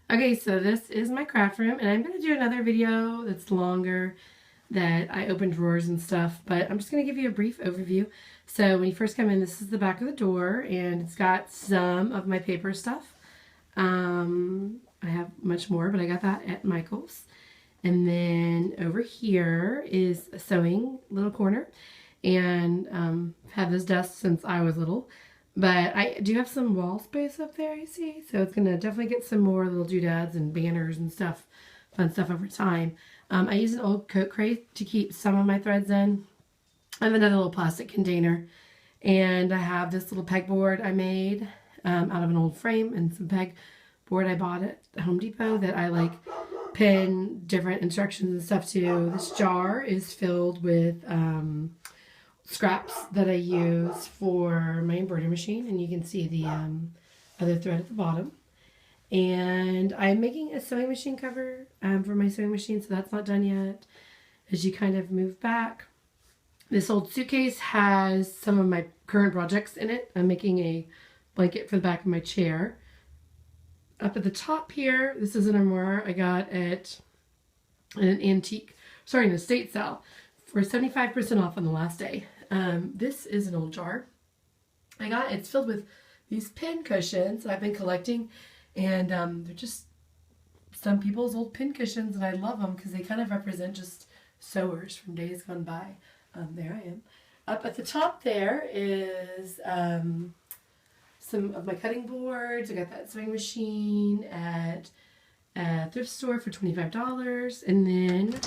Okay, so this is my craft room, and I'm going to do another video that's longer that I open drawers and stuff, but I'm just going to give you a brief overview. So when you first come in, this is the back of the door, and it's got some of my paper stuff. I have much more, but I got that at Michael's. And then over here is a sewing little corner, and I've had this desk since I was little. But I do have some wall space up there, you see? So it's going to definitely get some more little doodads and banners and stuff, fun stuff over time. I use an old coat crate to keep some of my threads in. I have another little plastic container. And I have this little pegboard I made out of an old frame and some pegboard I bought at Home Depot that I like pin different instructions and stuff to. This jar is filled with scraps that I use for my embroidery machine, and you can see the other thread at the bottom. And I'm making a sewing machine cover for my sewing machine, so that's not done yet. As you kind of move back, this old suitcase has some of my current projects in it. I'm making a blanket for the back of my chair. Up at the top here, this is an armoire I got at an an estate sale for 75% off on the last day. This is an old jar I got. It's filled with these pin cushions that I've been collecting, and they're just some people's old pin cushions, and I love them because they kind of represent just sewers from days gone by. There I am. Up at the top there is some of my cutting boards. I got that sewing machine at a thrift store for $25, and then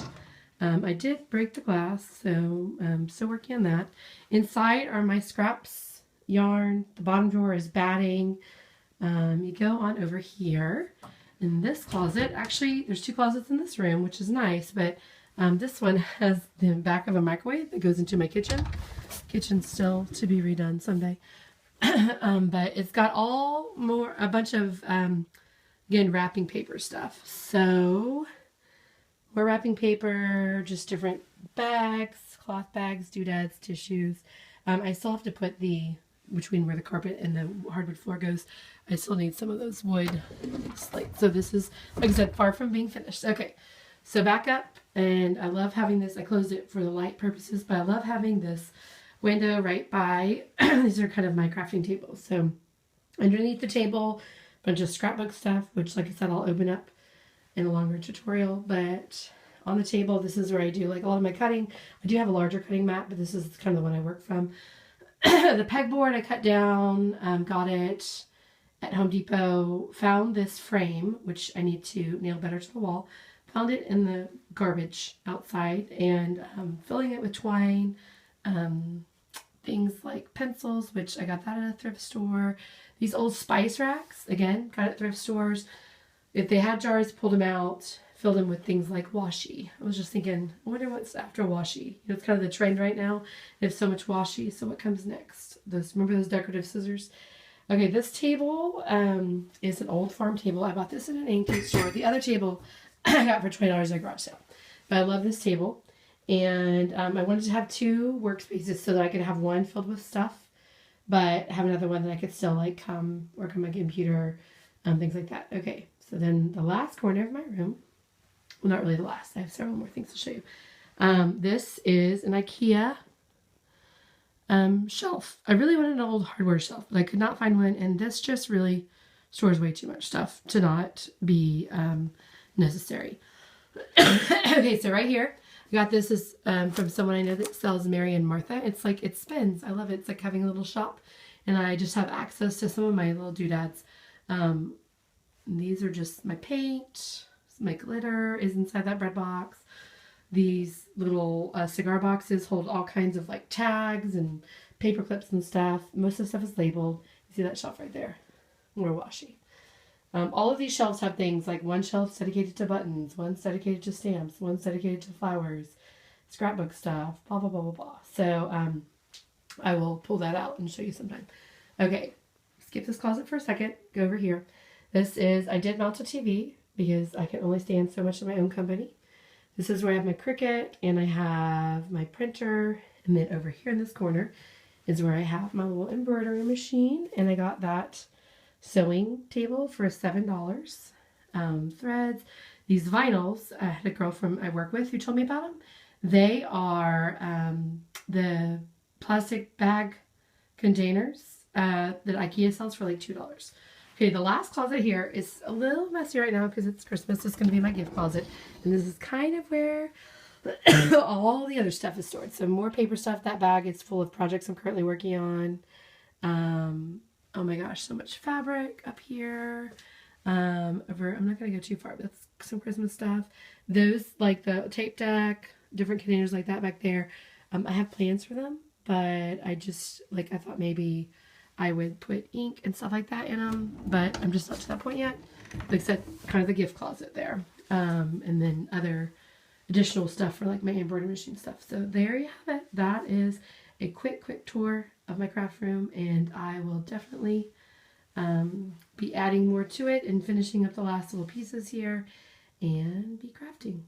I did break the glass, so I'm still working on that. Inside are my scraps, yarn. The bottom drawer is batting. You go on over here in this closet. Actually, there's two closets in this room, which is nice, but this one has the back of a microwave that goes into my kitchen. Kitchen's still to be redone someday. But it's got a bunch of, again, wrapping paper stuff. So more wrapping paper, just different bags, cloth bags, doodads, tissues. I still have to put between where the carpet and the hardwood floor goes, I still need some of those wood slates. So this is, like I said, far from being finished. Okay, so back up, and I love having this. I closed it for the light purposes, but I love having this window right by, these are kind of my crafting tables. So underneath the table, a bunch of scrapbook stuff, which, like I said, I'll open up in a longer tutorial. But on the table, this is where I do like a lot of my cutting. I do have a larger cutting mat, but this is kind of the one I work from. The pegboard I cut down, got it at Home Depot, found this frame, which I need to nail better to the wall. Found it in the garbage outside, and filling it with twine, things like pencils, which I got that at a thrift store. These old spice racks, again, got at thrift stores. If they had jars, pulled them out, filled them with things like washi. I was just thinking, I wonder what's after washi. You know, it's kind of the trend right now. There's so much washi, so what comes next? Remember those decorative scissors? Okay, this table is an old farm table. I bought this in an antique store. The other table I got for $20 at a garage sale. But I love this table. And I wanted to have two workspaces so that I could have one filled with stuff, but have another one that I could still like come work on my computer, things like that. Okay, so then the last corner of my room, well, not really the last, I have several more things to show you. This is an IKEA shelf. I really wanted an old hardware shelf, but I could not find one, and this just really stores way too much stuff to not be necessary. Okay, so right here, I got this is from someone I know that sells Mary and Martha. It's like, it spins. I love it. It's like having a little shop, and I just have access to some of my little doodads. These are just my paint. My glitter is inside that bread box. These little cigar boxes hold all kinds of like tags and paper clips and stuff. Most of the stuff is labeled. You see that shelf right there? More washi. All of these shelves have things like one shelf's dedicated to buttons, one's dedicated to stamps, one's dedicated to flowers, scrapbook stuff, blah, blah, blah, blah, blah. So I will pull that out and show you sometime. Okay, skip this closet for a second. Go over here. I did mount a TV because I can only stand so much of my own company. This is where I have my Cricut, and I have my printer, and then over here in this corner is where I have my little embroidery machine, and I got that sewing table for $7. threads. These vinyls, I had a girl I work with who told me about them. They are the plastic bag containers that IKEA sells for like $2. Okay, the last closet here is a little messy right now because it's Christmas. It's going to be my gift closet. And this is kind of where all the other stuff is stored. So more paper stuff. That bag is full of projects I'm currently working on. Oh my gosh, so much fabric up here. I'm not going to go too far, but that's some Christmas stuff. Those, like the tape deck, different containers like that back there. I have plans for them, but I just, like, I thought maybe I would put ink and stuff like that in them, but I'm just not to that point yet. Like I said, kind of the gift closet there. And then other additional stuff for like my embroidery machine stuff. So there you have it. That is a quick tour of my craft room, and I will definitely be adding more to it and finishing up the last little pieces here and be crafting.